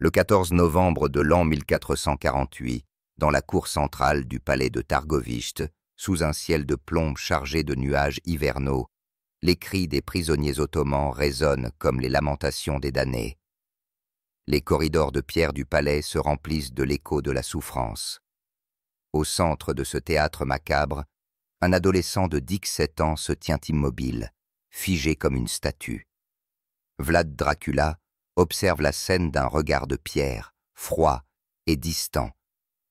Le 14 novembre de l'an 1448, dans la cour centrale du palais de Targovište, sous un ciel de plomb chargé de nuages hivernaux, les cris des prisonniers ottomans résonnent comme les lamentations des damnés. Les corridors de pierre du palais se remplissent de l'écho de la souffrance. Au centre de ce théâtre macabre, un adolescent de 17 ans se tient immobile, figé comme une statue. Vlad Dracula observe la scène d'un regard de pierre, froid et distant,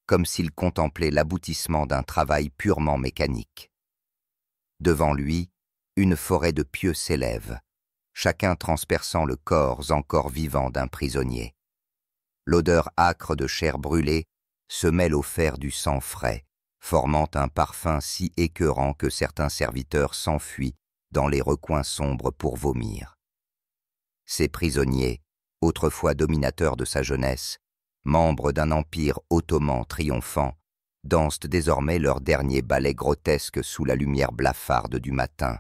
comme s'il contemplait l'aboutissement d'un travail purement mécanique. Devant lui, une forêt de pieux s'élève, chacun transperçant le corps encore vivant d'un prisonnier. L'odeur âcre de chair brûlée se mêle au fer du sang frais, formant un parfum si écœurant que certains serviteurs s'enfuient dans les recoins sombres pour vomir. Ces prisonniers, autrefois dominateurs de sa jeunesse, membres d'un empire ottoman triomphant, dansent désormais leur dernier ballet grotesque sous la lumière blafarde du matin.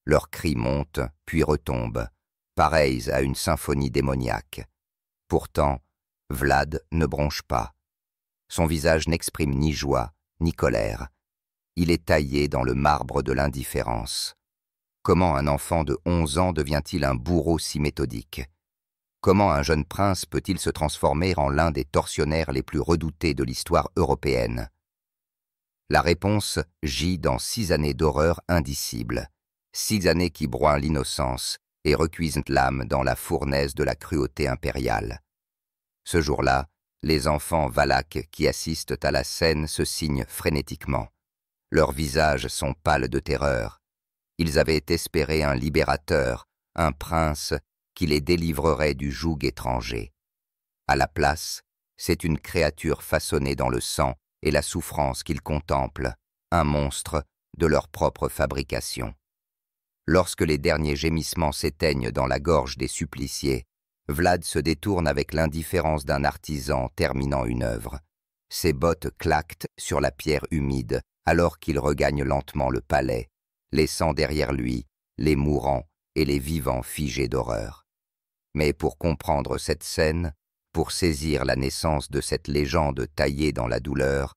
Leurs cris montent, puis retombent, pareils à une symphonie démoniaque. Pourtant, Vlad ne bronche pas. Son visage n'exprime ni joie, ni colère. Il est taillé dans le marbre de l'indifférence. Comment un enfant de 11 ans devient-il un bourreau si méthodique? Comment un jeune prince peut-il se transformer en l'un des tortionnaires les plus redoutés de l'histoire européenne? La réponse gît dans 6 années d'horreur indicible, 6 années qui broient l'innocence et recuisent l'âme dans la fournaise de la cruauté impériale. Ce jour-là, les enfants valaques qui assistent à la scène se signent frénétiquement. Leurs visages sont pâles de terreur. Ils avaient espéré un libérateur, un prince qui les délivrerait du joug étranger. À la place, c'est une créature façonnée dans le sang et la souffrance qu'ils contemplent, un monstre de leur propre fabrication. Lorsque les derniers gémissements s'éteignent dans la gorge des suppliciés, Vlad se détourne avec l'indifférence d'un artisan terminant une œuvre. Ses bottes claquent sur la pierre humide alors qu'il regagne lentement le palais, laissant derrière lui les mourants et les vivants figés d'horreur. Mais pour comprendre cette scène, pour saisir la naissance de cette légende taillée dans la douleur,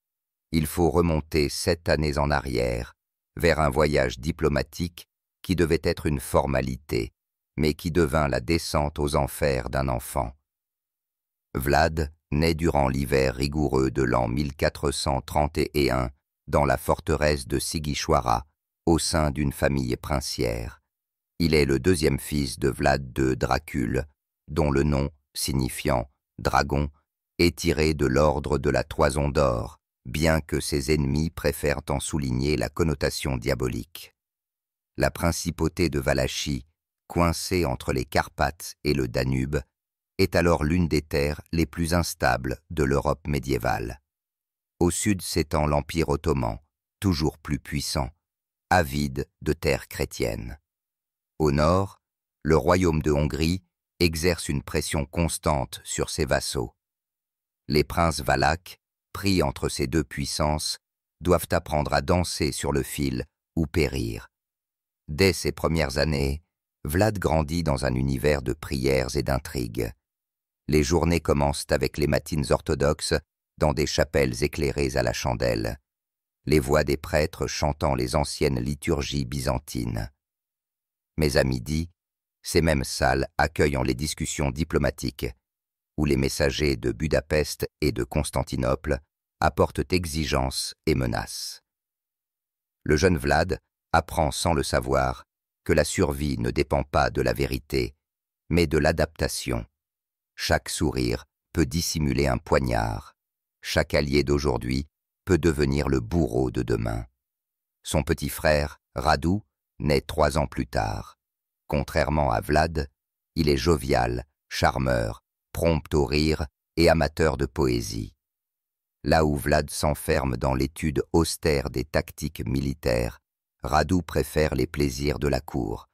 il faut remonter 7 années en arrière, vers un voyage diplomatique qui devait être une formalité, mais qui devint la descente aux enfers d'un enfant. Vlad naît durant l'hiver rigoureux de l'an 1431 dans la forteresse de Sighișoara, au sein d'une famille princière. Il est le deuxième fils de Vlad II Dracul, dont le nom, signifiant « dragon », est tiré de l'ordre de la Toison d'Or, bien que ses ennemis préfèrent en souligner la connotation diabolique. La principauté de Valachie, coincée entre les Carpates et le Danube, est alors l'une des terres les plus instables de l'Europe médiévale. Au sud s'étend l'Empire ottoman, toujours plus puissant, avide de terres chrétiennes. Au nord, le royaume de Hongrie exerce une pression constante sur ses vassaux. Les princes valaques, pris entre ces deux puissances, doivent apprendre à danser sur le fil ou périr. Dès ses premières années, Vlad grandit dans un univers de prières et d'intrigues. Les journées commencent avec les matines orthodoxes dans des chapelles éclairées à la chandelle, les voix des prêtres chantant les anciennes liturgies byzantines. Mais à midi, ces mêmes salles accueillent les discussions diplomatiques, où les messagers de Budapest et de Constantinople apportent exigences et menaces. Le jeune Vlad apprend sans le savoir que la survie ne dépend pas de la vérité, mais de l'adaptation. Chaque sourire peut dissimuler un poignard. Chaque allié d'aujourd'hui peut devenir le bourreau de demain. Son petit frère, Radu, naît 3 ans plus tard. Contrairement à Vlad, il est jovial, charmeur, prompt au rire et amateur de poésie. Là où Vlad s'enferme dans l'étude austère des tactiques militaires, Radu préfère les plaisirs de la cour.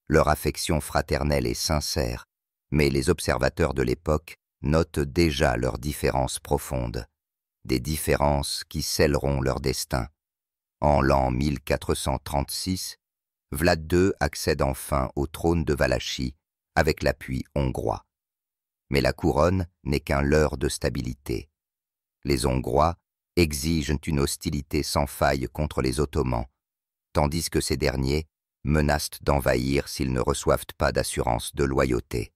Leur affection fraternelle est sincère, mais les observateurs de l'époque notent déjà leurs différences profondes, des différences qui scelleront leur destin. En l'an 1436, Vlad II accède enfin au trône de Valachie avec l'appui hongrois. Mais la couronne n'est qu'un leurre de stabilité. Les Hongrois exigent une hostilité sans faille contre les Ottomans, tandis que ces derniers menacent d'envahir s'ils ne reçoivent pas d'assurance de loyauté.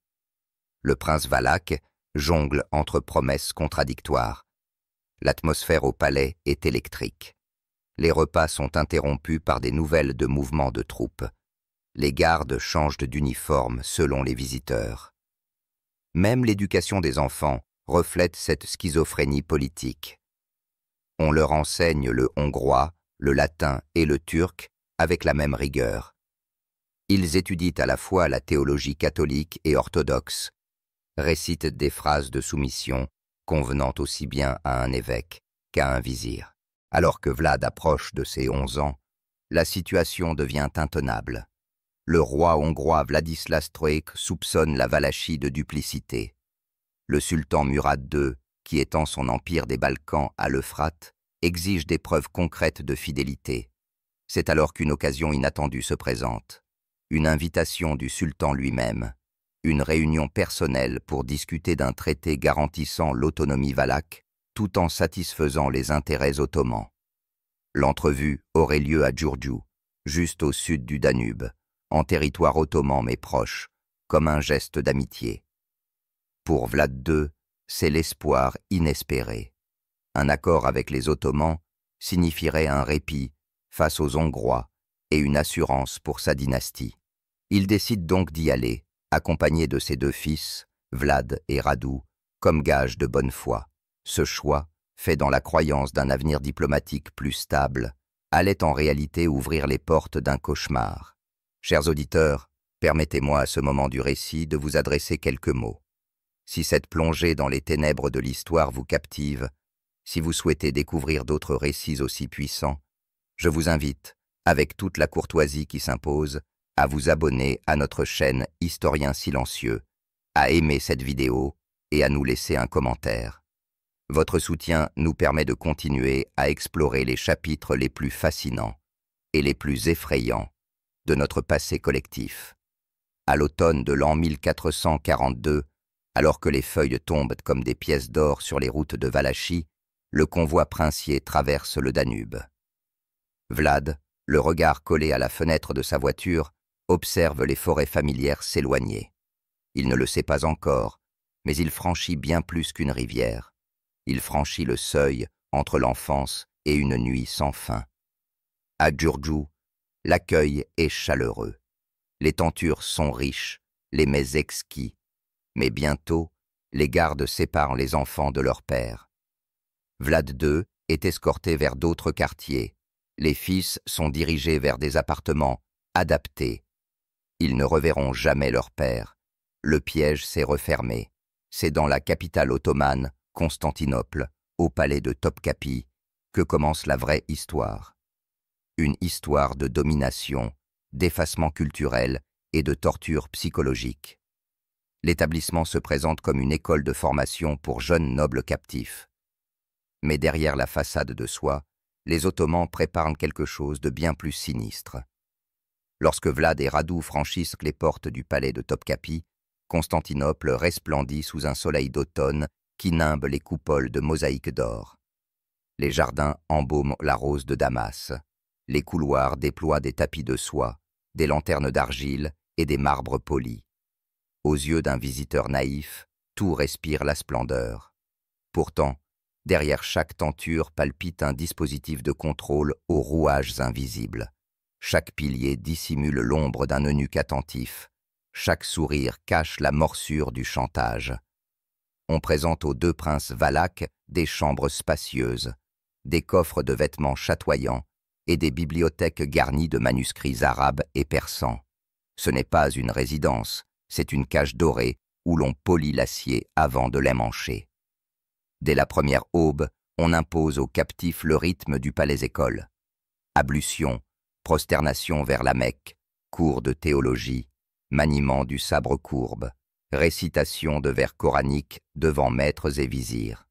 Le prince valaque jongle entre promesses contradictoires. L'atmosphère au palais est électrique. Les repas sont interrompus par des nouvelles de mouvements de troupes. Les gardes changent d'uniforme selon les visiteurs. Même l'éducation des enfants reflète cette schizophrénie politique. On leur enseigne le hongrois, le latin et le turc avec la même rigueur. Ils étudient à la fois la théologie catholique et orthodoxe, récitent des phrases de soumission convenant aussi bien à un évêque qu'à un vizir. Alors que Vlad approche de ses 11 ans, la situation devient intenable. Le roi hongrois Vladislas III soupçonne la Valachie de duplicité. Le sultan Murad II, qui étend son empire des Balkans à l'Euphrate, exige des preuves concrètes de fidélité. C'est alors qu'une occasion inattendue se présente. Une invitation du sultan lui-même, une réunion personnelle pour discuter d'un traité garantissant l'autonomie valaque tout en satisfaisant les intérêts ottomans. L'entrevue aurait lieu à Giurgiu, juste au sud du Danube, en territoire ottoman mais proche, comme un geste d'amitié. Pour Vlad II, c'est l'espoir inespéré. Un accord avec les Ottomans signifierait un répit face aux Hongrois et une assurance pour sa dynastie. Il décide donc d'y aller, accompagné de ses 2 fils, Vlad et Radu, comme gage de bonne foi. Ce choix, fait dans la croyance d'un avenir diplomatique plus stable, allait en réalité ouvrir les portes d'un cauchemar. Chers auditeurs, permettez-moi à ce moment du récit de vous adresser quelques mots. Si cette plongée dans les ténèbres de l'histoire vous captive, si vous souhaitez découvrir d'autres récits aussi puissants, je vous invite, avec toute la courtoisie qui s'impose, à vous abonner à notre chaîne Historien Silencieux, à aimer cette vidéo et à nous laisser un commentaire. Votre soutien nous permet de continuer à explorer les chapitres les plus fascinants et les plus effrayants de notre passé collectif. À l'automne de l'an 1442, alors que les feuilles tombent comme des pièces d'or sur les routes de Valachie, le convoi princier traverse le Danube. Vlad, le regard collé à la fenêtre de sa voiture, observe les forêts familières s'éloigner. Il ne le sait pas encore, mais il franchit bien plus qu'une rivière. Il franchit le seuil entre l'enfance et une nuit sans fin. À Giurgiu, l'accueil est chaleureux. Les tentures sont riches, les mets exquis, mais bientôt, les gardes séparent les enfants de leur père. Vlad II est escorté vers d'autres quartiers. Les fils sont dirigés vers des appartements adaptés. Ils ne reverront jamais leur père. Le piège s'est refermé. C'est dans la capitale ottomane, Constantinople, au palais de Topkapi, que commence la vraie histoire. Une histoire de domination, d'effacement culturel et de torture psychologique. L'établissement se présente comme une école de formation pour jeunes nobles captifs. Mais derrière la façade de soie, les Ottomans préparent quelque chose de bien plus sinistre. Lorsque Vlad et Radu franchissent les portes du palais de Topkapi, Constantinople resplendit sous un soleil d'automne qui nimbe les coupoles de mosaïques d'or. Les jardins embaument la rose de Damas. Les couloirs déploient des tapis de soie, des lanternes d'argile et des marbres polis. Aux yeux d'un visiteur naïf, tout respire la splendeur. Pourtant, derrière chaque tenture palpite un dispositif de contrôle aux rouages invisibles. Chaque pilier dissimule l'ombre d'un eunuque attentif. Chaque sourire cache la morsure du chantage. On présente aux 2 princes valaques des chambres spacieuses, des coffres de vêtements chatoyants et des bibliothèques garnies de manuscrits arabes et persans. Ce n'est pas une résidence, c'est une cage dorée où l'on polit l'acier avant de l'émancher. Dès la première aube, on impose aux captifs le rythme du palais-école. Ablution, prosternation vers la Mecque, cours de théologie, maniement du sabre courbe, récitation de vers coraniques devant maîtres et vizirs.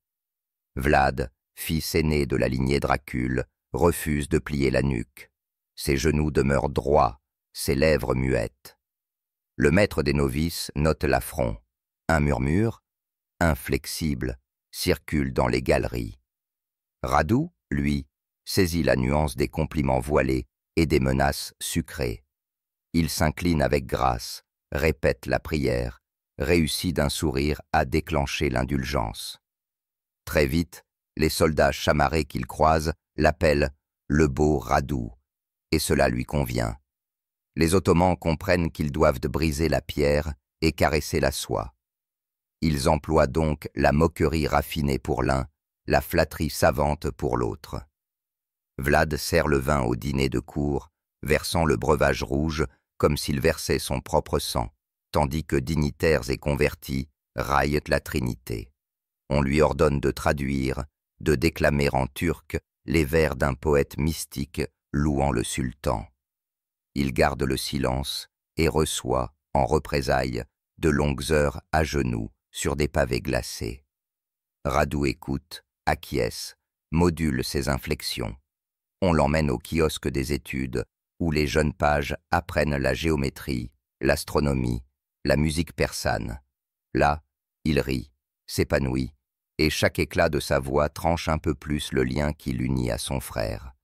Vlad, fils aîné de la lignée Dracule, refuse de plier la nuque. Ses genoux demeurent droits, ses lèvres muettes. Le maître des novices note l'affront. Un murmure, inflexible, circule dans les galeries. Radu, lui, saisit la nuance des compliments voilés et des menaces sucrées. Il s'incline avec grâce, répète la prière, réussit d'un sourire à déclencher l'indulgence. Très vite, les soldats chamarrés qu'il croise l'appellent le beau Radu, et cela lui convient. Les Ottomans comprennent qu'ils doivent briser la pierre et caresser la soie. Ils emploient donc la moquerie raffinée pour l'un, la flatterie savante pour l'autre. Vlad sert le vin au dîner de cour, versant le breuvage rouge comme s'il versait son propre sang, tandis que dignitaires et convertis raillent la Trinité. On lui ordonne de traduire, de déclamer en turc les vers d'un poète mystique louant le sultan. Il garde le silence et reçoit, en représailles, de longues heures à genoux sur des pavés glacés. Radu écoute, acquiesce, module ses inflexions. On l'emmène au kiosque des études, où les jeunes pages apprennent la géométrie, l'astronomie, la musique persane. Là, il rit, s'épanouit, et chaque éclat de sa voix tranche un peu plus le lien qui l'unit à son frère.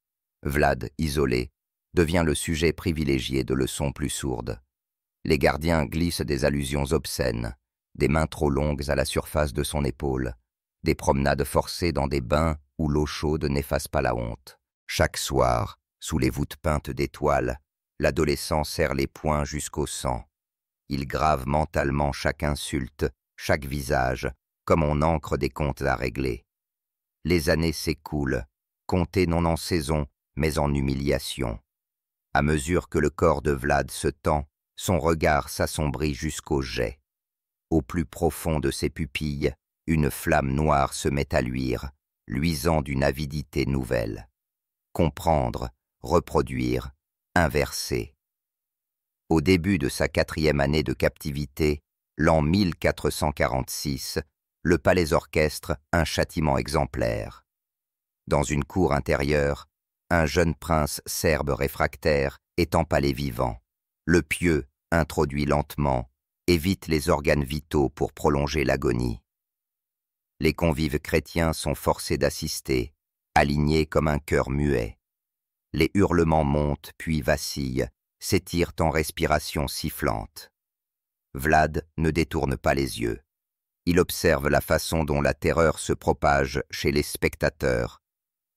Vlad, isolé, devient le sujet privilégié de leçons plus sourdes. Les gardiens glissent des allusions obscènes, des mains trop longues à la surface de son épaule, des promenades forcées dans des bains où l'eau chaude n'efface pas la honte. Chaque soir, sous les voûtes peintes d'étoiles, l'adolescent serre les poings jusqu'au sang. Il grave mentalement chaque insulte, chaque visage, comme on ancre des comptes à régler. Les années s'écoulent, comptées non en saison, mais en humiliation. À mesure que le corps de Vlad se tend, son regard s'assombrit jusqu'au jet. Au plus profond de ses pupilles, une flamme noire se met à luire, luisant d'une avidité nouvelle. Comprendre, reproduire, inverser. Au début de sa 4e année de captivité, l'an 1446, le palais-orchestre, un châtiment exemplaire. Dans une cour intérieure, un jeune prince serbe réfractaire est empalé vivant. Le pieux, introduit lentement, évite les organes vitaux pour prolonger l'agonie. Les convives chrétiens sont forcés d'assister, alignés comme un cœur muet. Les hurlements montent puis vacillent, s'étirent en respiration sifflante. Vlad ne détourne pas les yeux. Il observe la façon dont la terreur se propage chez les spectateurs,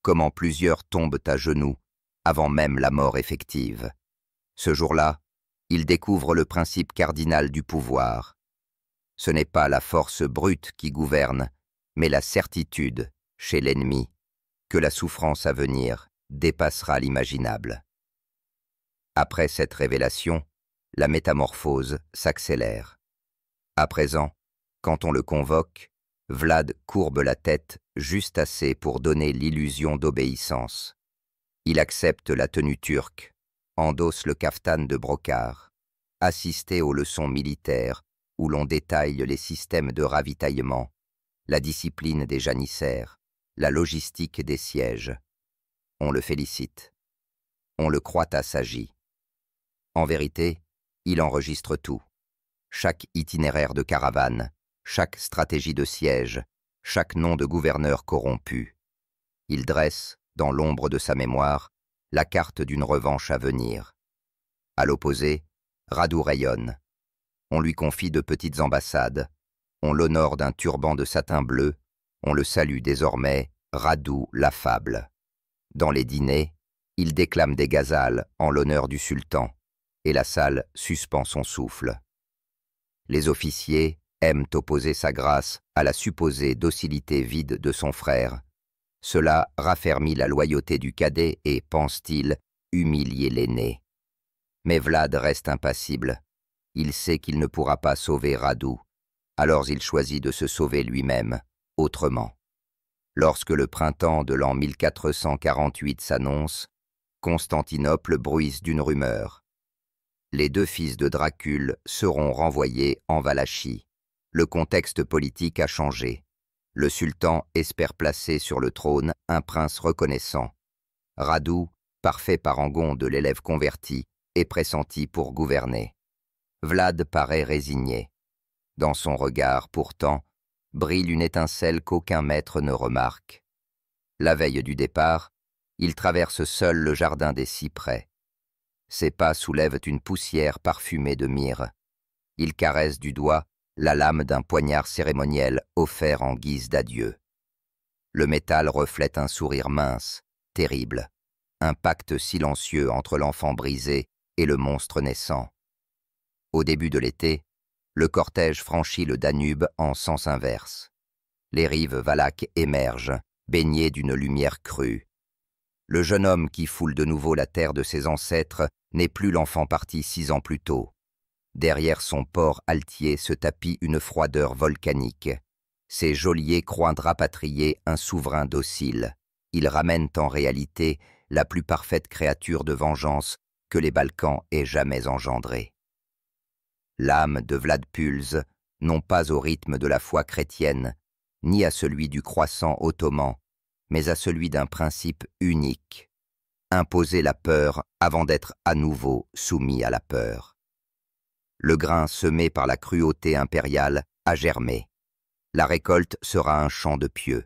comment plusieurs tombent à genoux avant même la mort effective. Ce jour-là, il découvre le principe cardinal du pouvoir. Ce n'est pas la force brute qui gouverne, mais la certitude, chez l'ennemi, que la souffrance à venir dépassera l'imaginable. Après cette révélation, la métamorphose s'accélère. À présent, quand on le convoque, Vlad courbe la tête juste assez pour donner l'illusion d'obéissance. Il accepte la tenue turque, endosse le kaftan de brocart, assiste aux leçons militaires où l'on détaille les systèmes de ravitaillement, la discipline des janissaires, la logistique des sièges. On le félicite. On le croit assagi. En vérité, il enregistre tout. Chaque itinéraire de caravane, chaque stratégie de siège, chaque nom de gouverneur corrompu. Il dresse, dans l'ombre de sa mémoire, la carte d'une revanche à venir. À l'opposé, Radu rayonne. On lui confie de petites ambassades, on l'honore d'un turban de satin bleu, on le salue désormais Radu l'affable. Dans les dîners, il déclame des ghazals en l'honneur du sultan, et la salle suspend son souffle. Les officiers aiment opposer sa grâce à la supposée docilité vide de son frère. Cela raffermit la loyauté du cadet et, pense-t-il, humilier l'aîné. Mais Vlad reste impassible. Il sait qu'il ne pourra pas sauver Radu, alors il choisit de se sauver lui-même, autrement. Lorsque le printemps de l'an 1448 s'annonce, Constantinople bruisse d'une rumeur. Les 2 fils de Dracule seront renvoyés en Valachie. Le contexte politique a changé. Le sultan espère placer sur le trône un prince reconnaissant. Radu, parfait parangon de l'élève converti, est pressenti pour gouverner. Vlad paraît résigné. Dans son regard, pourtant, brille une étincelle qu'aucun maître ne remarque. La veille du départ, il traverse seul le jardin des cyprès. Ses pas soulèvent une poussière parfumée de myrrhe. Il caresse du doigt la lame d'un poignard cérémoniel offert en guise d'adieu. Le métal reflète un sourire mince, terrible, un pacte silencieux entre l'enfant brisé et le monstre naissant. Au début de l'été, le cortège franchit le Danube en sens inverse. Les rives valaques émergent, baignées d'une lumière crue. Le jeune homme qui foule de nouveau la terre de ses ancêtres n'est plus l'enfant parti 6 ans plus tôt. Derrière son port altier se tapit une froideur volcanique. Ses geôliers croient rapatrier un souverain docile. Ils ramènent en réalité la plus parfaite créature de vengeance que les Balkans aient jamais engendrée. L'âme de Vlad Pulse, non pas au rythme de la foi chrétienne, ni à celui du croissant ottoman, mais à celui d'un principe unique, imposer la peur avant d'être à nouveau soumis à la peur. Le grain semé par la cruauté impériale a germé. La récolte sera un champ de pieux.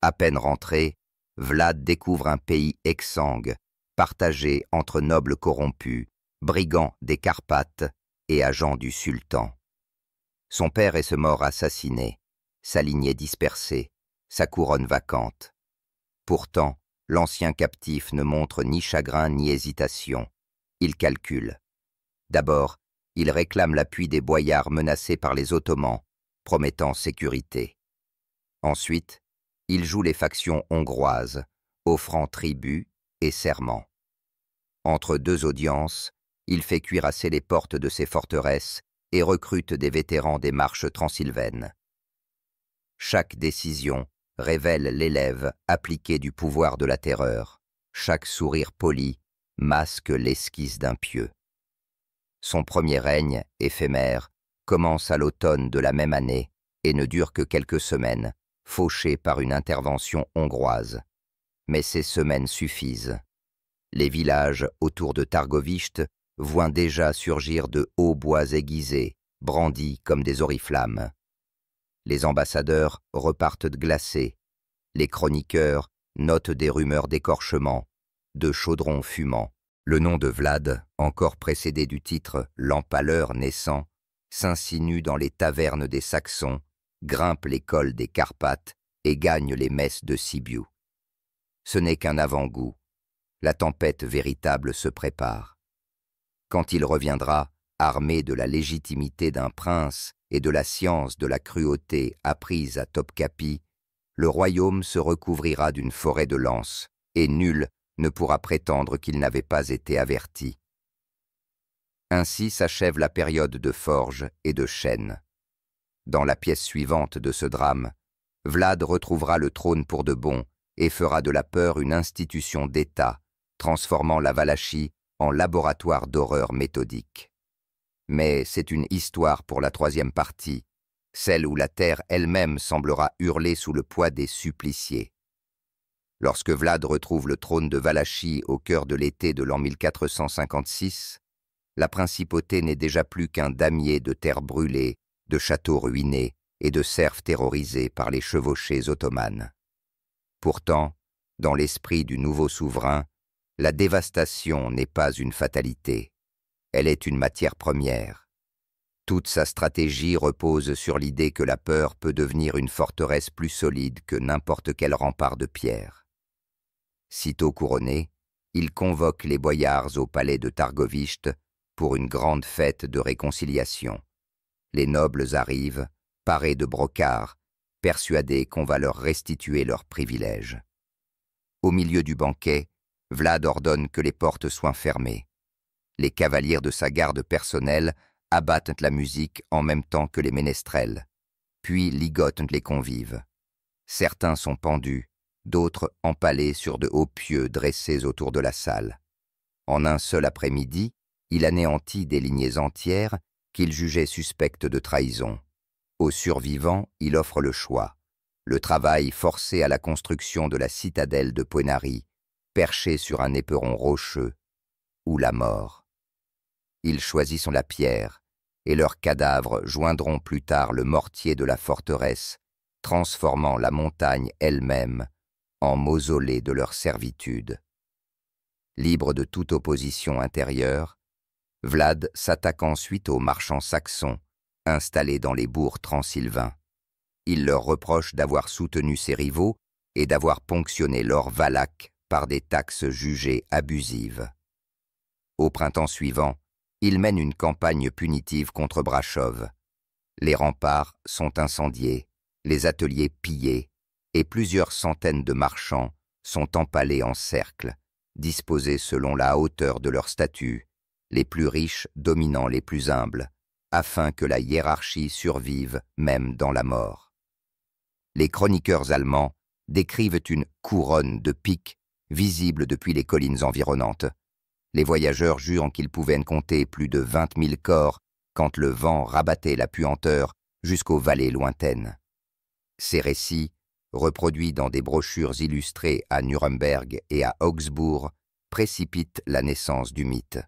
À peine rentré, Vlad découvre un pays exsangue, partagé entre nobles corrompus, brigands des Carpates et agents du sultan. Son père est ce mort assassiné, sa lignée dispersée, sa couronne vacante. Pourtant, l'ancien captif ne montre ni chagrin ni hésitation. Il calcule. D'abord, il réclame l'appui des boyards menacés par les Ottomans, promettant sécurité. Ensuite, il joue les factions hongroises, offrant tribut et serment. Entre 2 audiences, il fait cuirasser les portes de ses forteresses et recrute des vétérans des marches transylvaines. Chaque décision révèle l'élève appliqué du pouvoir de la terreur. Chaque sourire poli masque l'esquisse d'un pieu. Son premier règne, éphémère, commence à l'automne de la même année et ne dure que quelques semaines, fauché par une intervention hongroise. Mais ces semaines suffisent. Les villages autour de Targovichte voient déjà surgir de hauts bois aiguisés, brandis comme des oriflammes. Les ambassadeurs repartent glacés. Les chroniqueurs notent des rumeurs d'écorchement, de chaudrons fumants. Le nom de Vlad, encore précédé du titre « L'empaleur naissant », s'insinue dans les tavernes des Saxons, grimpe les cols des Carpates et gagne les messes de Sibiu. Ce n'est qu'un avant-goût. La tempête véritable se prépare. Quand il reviendra, armé de la légitimité d'un prince et de la science de la cruauté apprise à Topkapi, le royaume se recouvrira d'une forêt de lances, et nul ne pourra prétendre qu'il n'avait pas été averti. Ainsi s'achève la période de forge et de chêne. Dans la pièce suivante de ce drame, Vlad retrouvera le trône pour de bon et fera de la peur une institution d'État, transformant la Valachie en laboratoire d'horreur méthodique. Mais c'est une histoire pour la 3e partie, celle où la terre elle-même semblera hurler sous le poids des suppliciés. Lorsque Vlad retrouve le trône de Valachie au cœur de l'été de l'an 1456, la principauté n'est déjà plus qu'un damier de terre brûlée, de châteaux ruinés et de serfs terrorisés par les chevauchées ottomanes. Pourtant, dans l'esprit du nouveau souverain, la dévastation n'est pas une fatalité, elle est une matière première. Toute sa stratégie repose sur l'idée que la peur peut devenir une forteresse plus solide que n'importe quel rempart de pierre. Sitôt couronné, il convoque les boyards au palais de Targovichte pour une grande fête de réconciliation. Les nobles arrivent, parés de brocarts, persuadés qu'on va leur restituer leurs privilèges. Au milieu du banquet, Vlad ordonne que les portes soient fermées. Les cavaliers de sa garde personnelle abattent la musique en même temps que les ménestrels, puis ligotent les convives. Certains sont pendus, d'autres empalés sur de hauts pieux dressés autour de la salle. En un seul après-midi, il anéantit des lignées entières qu'il jugeait suspectes de trahison. Aux survivants, il offre le choix. Le travail forcé à la construction de la citadelle de Poenari, perché sur un éperon rocheux, ou la mort. Il choisit la pierre, et leurs cadavres joindront plus tard le mortier de la forteresse, transformant la montagne elle-même en mausolée de leur servitude. Libre de toute opposition intérieure, Vlad s'attaque ensuite aux marchands saxons installés dans les bourgs transylvains. Il leur reproche d'avoir soutenu ses rivaux et d'avoir ponctionné l'or valaque par des taxes jugées abusives. Au printemps suivant, il mène une campagne punitive contre Brașov. Les remparts sont incendiés, les ateliers pillés, et plusieurs centaines de marchands sont empalés en cercle, disposés selon la hauteur de leur statut, les plus riches dominant les plus humbles, afin que la hiérarchie survive même dans la mort. Les chroniqueurs allemands décrivent une couronne de piques visible depuis les collines environnantes. Les voyageurs jurent qu'ils pouvaient compter plus de 20 000 corps quand le vent rabattait la puanteur jusqu'aux vallées lointaines. Ces récits, reproduits dans des brochures illustrées à Nuremberg et à Augsbourg, précipitent la naissance du mythe.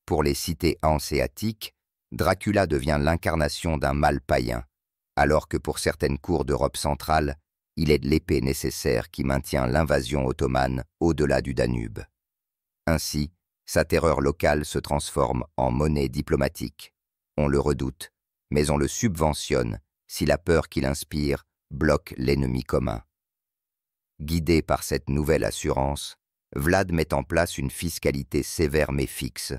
Pour les cités hanséatiques, Dracula devient l'incarnation d'un mal païen, alors que pour certaines cours d'Europe centrale, il est de l'épée nécessaire qui maintient l'invasion ottomane au-delà du Danube. Ainsi, sa terreur locale se transforme en monnaie diplomatique. On le redoute, mais on le subventionne si la peur qu'il inspire bloque l'ennemi commun. Guidé par cette nouvelle assurance, Vlad met en place une fiscalité sévère mais fixe.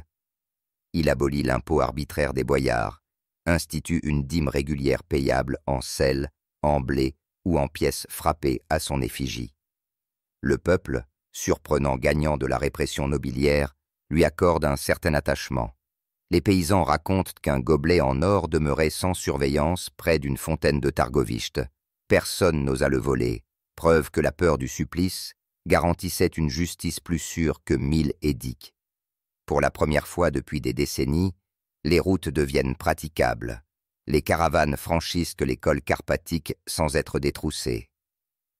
Il abolit l'impôt arbitraire des boyards, institue une dîme régulière payable en sel, en blé ou en pièces frappées à son effigie. Le peuple, surprenant gagnant de la répression nobiliaire, lui accorde un certain attachement. Les paysans racontent qu'un gobelet en or demeurait sans surveillance près d'une fontaine de Targovište. Personne n'osa le voler, preuve que la peur du supplice garantissait une justice plus sûre que 1000 édicts. Pour la première fois depuis des décennies, les routes deviennent praticables. Les caravanes franchissent les cols carpathiques sans être détroussées.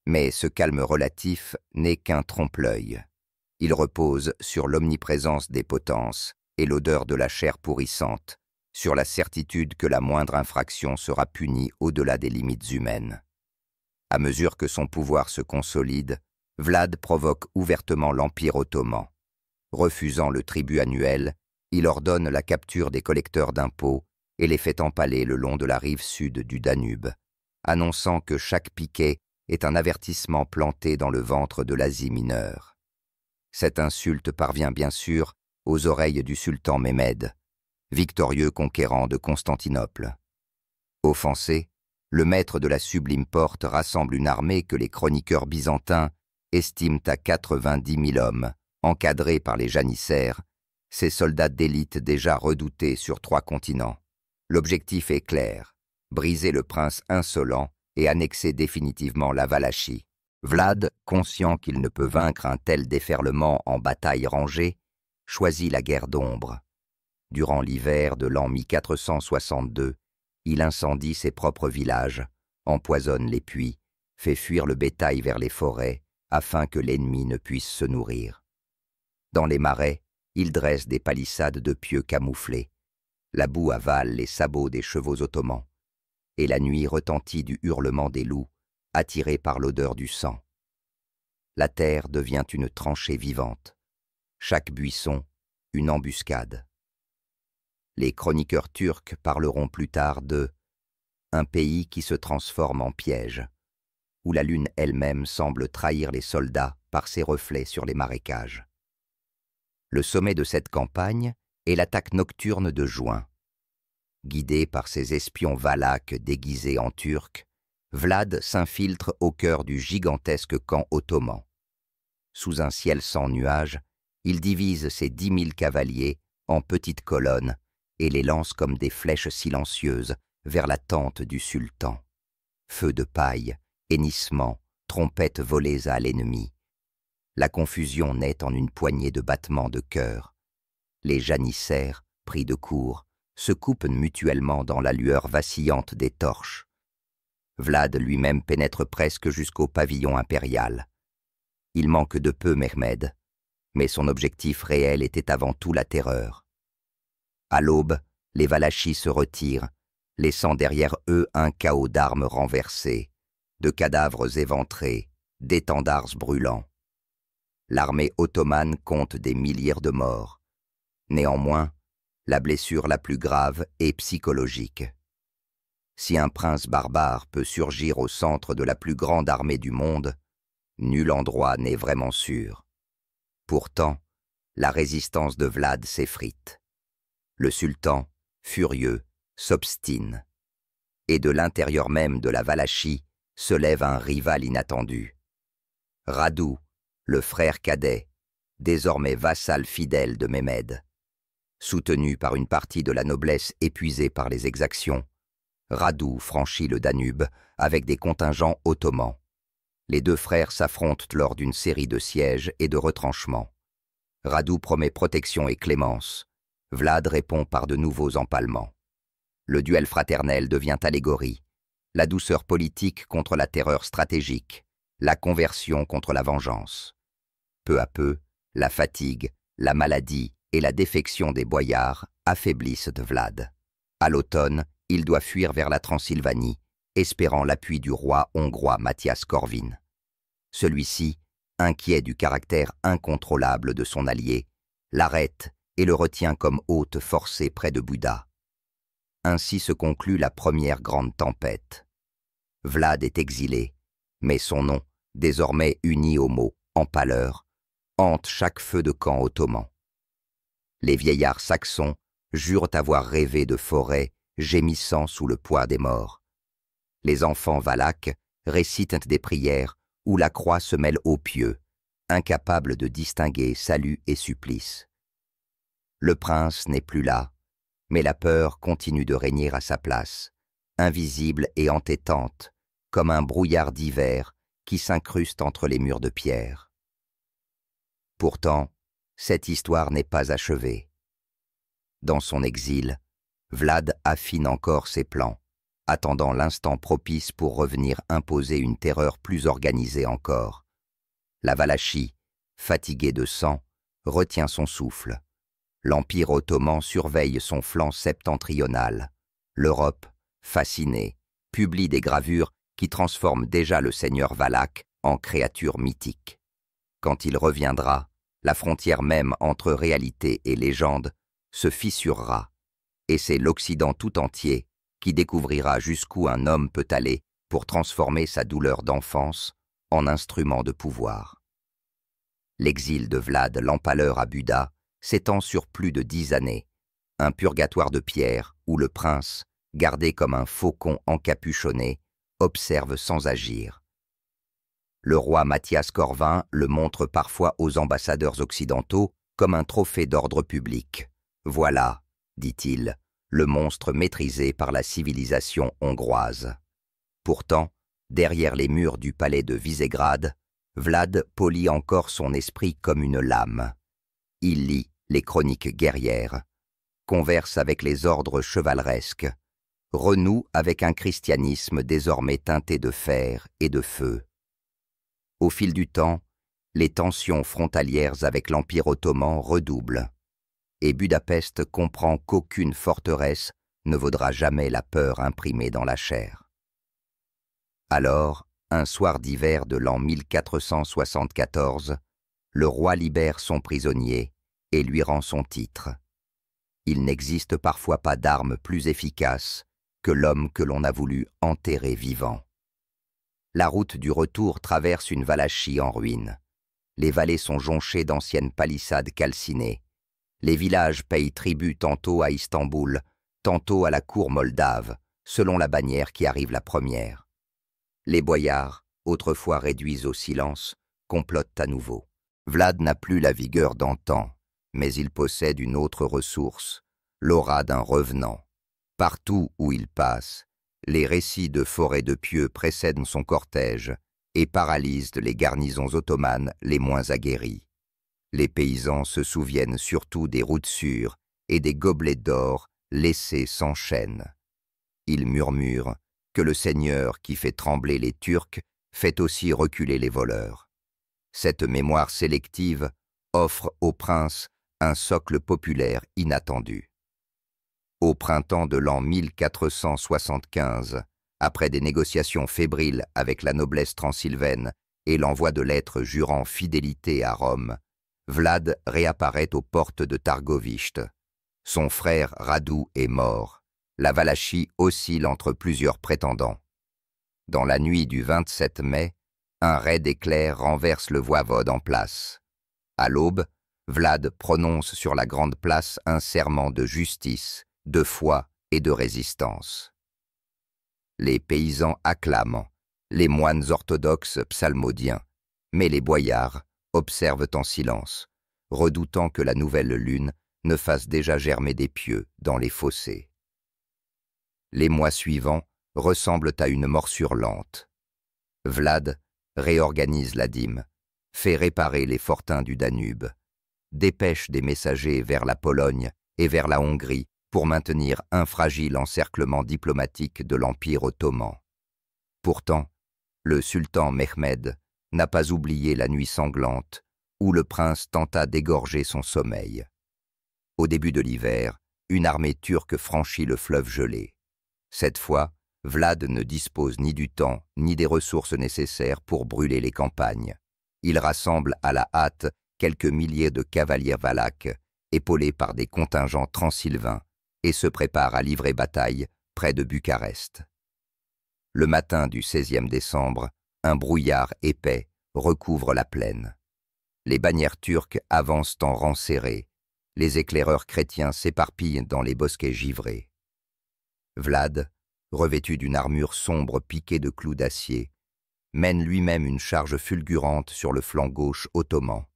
Mais ce calme relatif n'est qu'un trompe-l'œil. Il repose sur l'omniprésence des potences et l'odeur de la chair pourrissante, sur la certitude que la moindre infraction sera punie au-delà des limites humaines. À mesure que son pouvoir se consolide, Vlad provoque ouvertement l'Empire ottoman. Refusant le tribut annuel, il ordonne la capture des collecteurs d'impôts et les fait empaler le long de la rive sud du Danube, annonçant que chaque piquet est un avertissement planté dans le ventre de l'Asie mineure. Cette insulte parvient bien sûr aux oreilles du sultan Mehmed, victorieux conquérant de Constantinople. Offensé, le maître de la sublime porte rassemble une armée que les chroniqueurs byzantins estiment à 90 000 hommes, encadrés par les janissaires, ces soldats d'élite déjà redoutés sur 3 continents. L'objectif est clair, briser le prince insolent et annexer définitivement la Valachie. Vlad, conscient qu'il ne peut vaincre un tel déferlement en bataille rangée, choisit la guerre d'ombre. Durant l'hiver de l'an 1462, il incendie ses propres villages, empoisonne les puits, fait fuir le bétail vers les forêts, afin que l'ennemi ne puisse se nourrir. Dans les marais, il dresse des palissades de pieux camouflés. La boue avale les sabots des chevaux ottomans, et la nuit retentit du hurlement des loups, attirés par l'odeur du sang. La terre devient une tranchée vivante, chaque buisson une embuscade. Les chroniqueurs turcs parleront plus tard de « un pays qui se transforme en piège », où la lune elle-même semble trahir les soldats par ses reflets sur les marécages. Le sommet de cette campagne est l'attaque nocturne de juin. Guidé par ses espions valaques déguisés en turcs, Vlad s'infiltre au cœur du gigantesque camp ottoman. Sous un ciel sans nuages, il divise ses 10 000 cavaliers en petites colonnes et les lance comme des flèches silencieuses vers la tente du sultan. Feux de paille, hennissements, trompettes volées à l'ennemi. La confusion naît en une poignée de battements de cœur. Les janissaires, pris de court, se coupent mutuellement dans la lueur vacillante des torches. Vlad lui-même pénètre presque jusqu'au pavillon impérial. Il manque de peu Mehmed, mais son objectif réel était avant tout la terreur. À l'aube, Les Valachis se retirent, laissant derrière eux un chaos d'armes renversées, de cadavres éventrés, d'étendards brûlants. L'armée ottomane compte des milliers de morts. Néanmoins, la blessure la plus grave est psychologique. Si un prince barbare peut surgir au centre de la plus grande armée du monde, nul endroit n'est vraiment sûr. Pourtant, la résistance de Vlad s'effrite. Le sultan, furieux, s'obstine. Et de l'intérieur même de la Valachie se lève un rival inattendu. Radu, le frère cadet, désormais vassal fidèle de Mehmed. Soutenu par une partie de la noblesse épuisée par les exactions, Radu franchit le Danube avec des contingents ottomans. Les deux frères s'affrontent lors d'une série de sièges et de retranchements. Radu promet protection et clémence. Vlad répond par de nouveaux empalements. Le duel fraternel devient allégorie. La douceur politique contre la terreur stratégique. La conversion contre la vengeance. Peu à peu, la fatigue, la maladie et la défection des boyards affaiblissent Vlad. À l'automne, il doit fuir vers la Transylvanie, espérant l'appui du roi hongrois Matyas Corvin. Celui-ci, inquiet du caractère incontrôlable de son allié, l'arrête et le retient comme hôte forcé près de Buda. Ainsi se conclut la première grande tempête. Vlad est exilé, mais son nom, désormais uni au mot « empaleur », hante chaque feu de camp ottoman. Les vieillards saxons jurent avoir rêvé de forêts gémissant sous le poids des morts. Les enfants valaques récitent des prières où la croix se mêle aux pieux, incapables de distinguer salut et supplice. Le prince n'est plus là, mais la peur continue de régner à sa place, invisible et entêtante, comme un brouillard d'hiver qui s'incruste entre les murs de pierre. Pourtant, cette histoire n'est pas achevée. Dans son exil, Vlad affine encore ses plans, attendant l'instant propice pour revenir imposer une terreur plus organisée encore. La Valachie, fatiguée de sang, retient son souffle. L'Empire ottoman surveille son flanc septentrional. L'Europe, fascinée, publie des gravures qui transforment déjà le seigneur valaque en créature mythique. Quand il reviendra, la frontière même entre réalité et légende se fissurera, et c'est l'Occident tout entier qui découvrira jusqu'où un homme peut aller pour transformer sa douleur d'enfance en instrument de pouvoir. L'exil de Vlad l'Empaleur à Buda s'étend sur plus de 10 années, un purgatoire de pierre où le prince, gardé comme un faucon encapuchonné, observe sans agir. Le roi Matyas Corvin le montre parfois aux ambassadeurs occidentaux comme un trophée d'ordre public. Voilà, dit-il, le monstre maîtrisé par la civilisation hongroise. Pourtant, derrière les murs du palais de Visegrad, Vlad polit encore son esprit comme une lame. Il lit les chroniques guerrières, converse avec les ordres chevaleresques, renoue avec un christianisme désormais teinté de fer et de feu. Au fil du temps, les tensions frontalières avec l'Empire ottoman redoublent, et Budapest comprend qu'aucune forteresse ne vaudra jamais la peur imprimée dans la chair. Alors, un soir d'hiver de l'an 1474, le roi libère son prisonnier et lui rend son titre. Il n'existe parfois pas d'arme plus efficace que l'homme que l'on a voulu enterrer vivant. La route du retour traverse une Valachie en ruine. Les vallées sont jonchées d'anciennes palissades calcinées. Les villages payent tribut tantôt à Istanbul, tantôt à la cour moldave, selon la bannière qui arrive la première. Les boyards, autrefois réduits au silence, complotent à nouveau. Vlad n'a plus la vigueur d'antan, mais il possède une autre ressource, l'aura d'un revenant. Partout où il passe, les récits de forêts de pieux précèdent son cortège et paralysent les garnisons ottomanes les moins aguerries. Les paysans se souviennent surtout des routes sûres et des gobelets d'or laissés sans chaîne. Ils murmurent que le seigneur qui fait trembler les Turcs fait aussi reculer les voleurs. Cette mémoire sélective offre au prince un socle populaire inattendu. Au printemps de l'an 1475, après des négociations fébriles avec la noblesse transylvaine et l'envoi de lettres jurant fidélité à Rome, Vlad réapparaît aux portes de Targovište. Son frère Radu est mort. La Valachie oscille entre plusieurs prétendants. Dans la nuit du 27 mai, un raid d'éclairs renverse le voivode en place. À l'aube, Vlad prononce sur la grande place un serment de justice, de foi et de résistance. Les paysans acclament, les moines orthodoxes psalmodient, mais les boyards observent en silence, redoutant que la nouvelle lune ne fasse déjà germer des pieux dans les fossés. Les mois suivants ressemblent à une morsure lente. Vlad réorganise la dîme, fait réparer les fortins du Danube, dépêche des messagers vers la Pologne et vers la Hongrie pour maintenir un fragile encerclement diplomatique de l'Empire ottoman. Pourtant, le sultan Mehmed n'a pas oublié la nuit sanglante où le prince tenta d'égorger son sommeil. Au début de l'hiver, une armée turque franchit le fleuve gelé. Cette fois, Vlad ne dispose ni du temps ni des ressources nécessaires pour brûler les campagnes. Il rassemble à la hâte quelques milliers de cavaliers valaques, épaulés par des contingents transylvains, et se prépare à livrer bataille près de Bucarest. Le matin du 16e décembre, un brouillard épais recouvre la plaine. Les bannières turques avancent en rang serré. Les éclaireurs chrétiens s'éparpillent dans les bosquets givrés. Vlad, revêtu d'une armure sombre piquée de clous d'acier, mène lui-même une charge fulgurante sur le flanc gauche ottoman.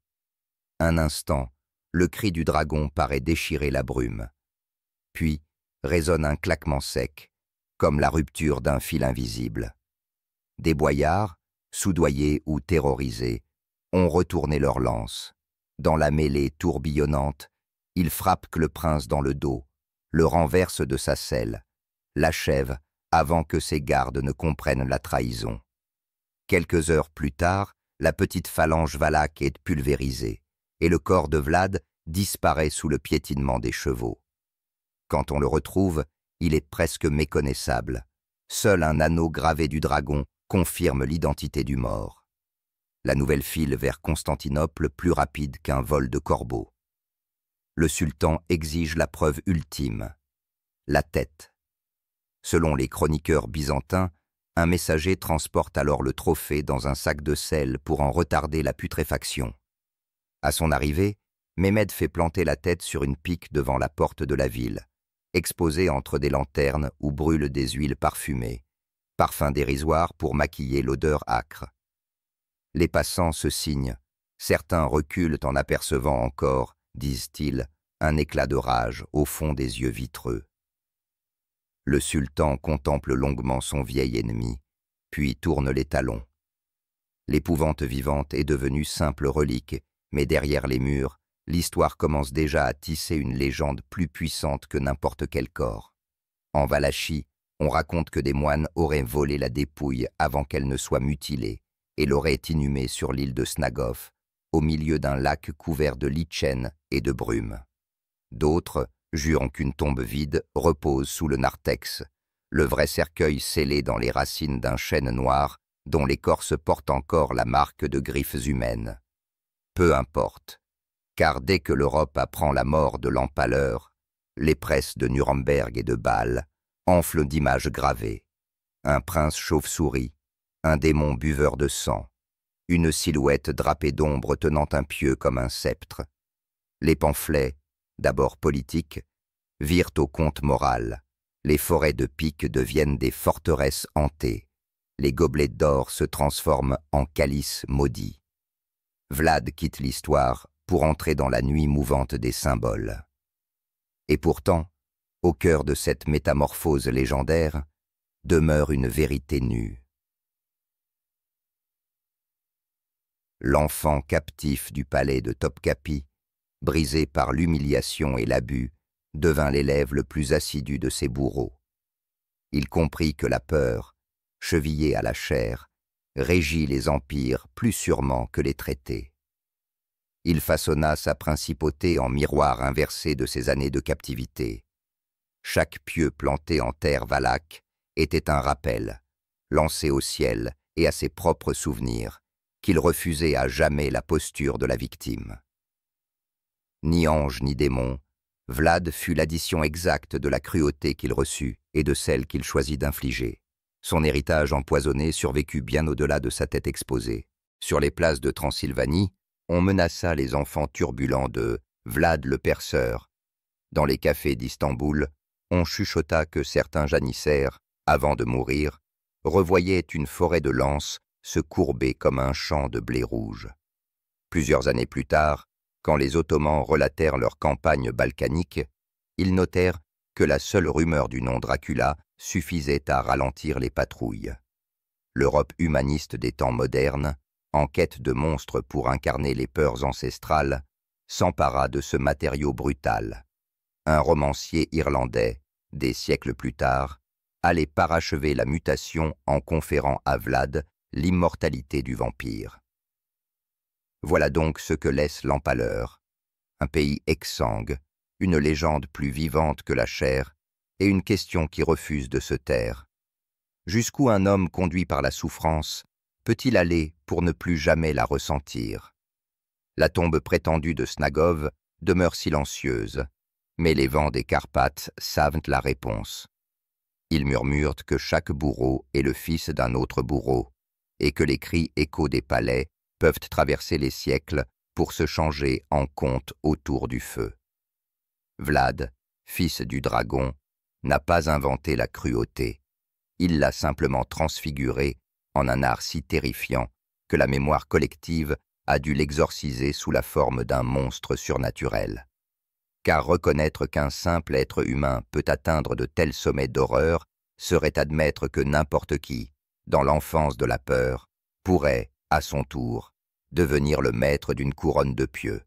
Un instant, le cri du dragon paraît déchirer la brume. Puis résonne un claquement sec, comme la rupture d'un fil invisible. Des boyards, soudoyés ou terrorisés, ont retourné leurs lances. Dans la mêlée tourbillonnante, ils frappent le prince dans le dos, le renversent de sa selle, l'achèvent avant que ses gardes ne comprennent la trahison. Quelques heures plus tard, la petite phalange valaque est pulvérisée, et le corps de Vlad disparaît sous le piétinement des chevaux. Quand on le retrouve, il est presque méconnaissable. Seul un anneau gravé du dragon confirme l'identité du mort. La nouvelle file vers Constantinople plus rapide qu'un vol de corbeau. Le sultan exige la preuve ultime, la tête. Selon les chroniqueurs byzantins, un messager transporte alors le trophée dans un sac de sel pour en retarder la putréfaction. À son arrivée, Mehmed fait planter la tête sur une pique devant la porte de la ville, exposée entre des lanternes où brûlent des huiles parfumées, parfum dérisoire pour maquiller l'odeur âcre. Les passants se signent, certains reculent en apercevant encore, disent-ils, un éclat de rage au fond des yeux vitreux. Le sultan contemple longuement son vieil ennemi, puis tourne les talons. L'épouvante vivante est devenue simple relique, mais derrière les murs, l'histoire commence déjà à tisser une légende plus puissante que n'importe quel corps. En Valachie, on raconte que des moines auraient volé la dépouille avant qu'elle ne soit mutilée et l'auraient inhumée sur l'île de Snagov, au milieu d'un lac couvert de lichen et de brume. D'autres jurent qu'une tombe vide repose sous le narthex, le vrai cercueil scellé dans les racines d'un chêne noir dont l'écorce porte encore la marque de griffes humaines. Peu importe, car dès que l'Europe apprend la mort de l'empaleur, les presses de Nuremberg et de Bâle enflent d'images gravées. Un prince chauve-souris, un démon buveur de sang, une silhouette drapée d'ombre tenant un pieu comme un sceptre. Les pamphlets, d'abord politiques, virent au conte moral. Les forêts de piques deviennent des forteresses hantées. Les gobelets d'or se transforment en calices maudits. Vlad quitte l'histoire pour entrer dans la nuit mouvante des symboles. Et pourtant, au cœur de cette métamorphose légendaire, demeure une vérité nue. L'enfant captif du palais de Topkapi, brisé par l'humiliation et l'abus, devint l'élève le plus assidu de ses bourreaux. Il comprit que la peur, chevillée à la chair, régit les empires plus sûrement que les traités. Il façonna sa principauté en miroir inversé de ses années de captivité. Chaque pieu planté en terre valaque était un rappel, lancé au ciel et à ses propres souvenirs, qu'il refusait à jamais la posture de la victime. Ni ange ni démon, Vlad fut l'addition exacte de la cruauté qu'il reçut et de celle qu'il choisit d'infliger. Son héritage empoisonné survécut bien au-delà de sa tête exposée. Sur les places de Transylvanie, on menaça les enfants turbulents de Vlad le Perceur. Dans les cafés d'Istanbul, on chuchota que certains janissaires, avant de mourir, revoyaient une forêt de lances se courber comme un champ de blé rouge. Plusieurs années plus tard, quand les Ottomans relatèrent leur campagne balkanique, ils notèrent que la seule rumeur du nom Dracula suffisait à ralentir les patrouilles. L'Europe humaniste des temps modernes, en quête de monstres pour incarner les peurs ancestrales, s'empara de ce matériau brutal. Un romancier irlandais, des siècles plus tard, allait parachever la mutation en conférant à Vlad l'immortalité du vampire. Voilà donc ce que laisse l'Empaleur, un pays exsangue, une légende plus vivante que la chair, et une question qui refuse de se taire. Jusqu'où un homme conduit par la souffrance peut-il aller pour ne plus jamais la ressentir? La tombe prétendue de Snagov demeure silencieuse, mais les vents des Carpates savent la réponse. Ils murmurent que chaque bourreau est le fils d'un autre bourreau, et que les cris échos des palais peuvent traverser les siècles pour se changer en contes autour du feu. Vlad, fils du dragon, n'a pas inventé la cruauté. Il l'a simplement transfigurée en un art si terrifiant que la mémoire collective a dû l'exorciser sous la forme d'un monstre surnaturel. Car reconnaître qu'un simple être humain peut atteindre de tels sommets d'horreur serait admettre que n'importe qui, dans l'enfance de la peur, pourrait, à son tour, devenir le maître d'une couronne de pieux.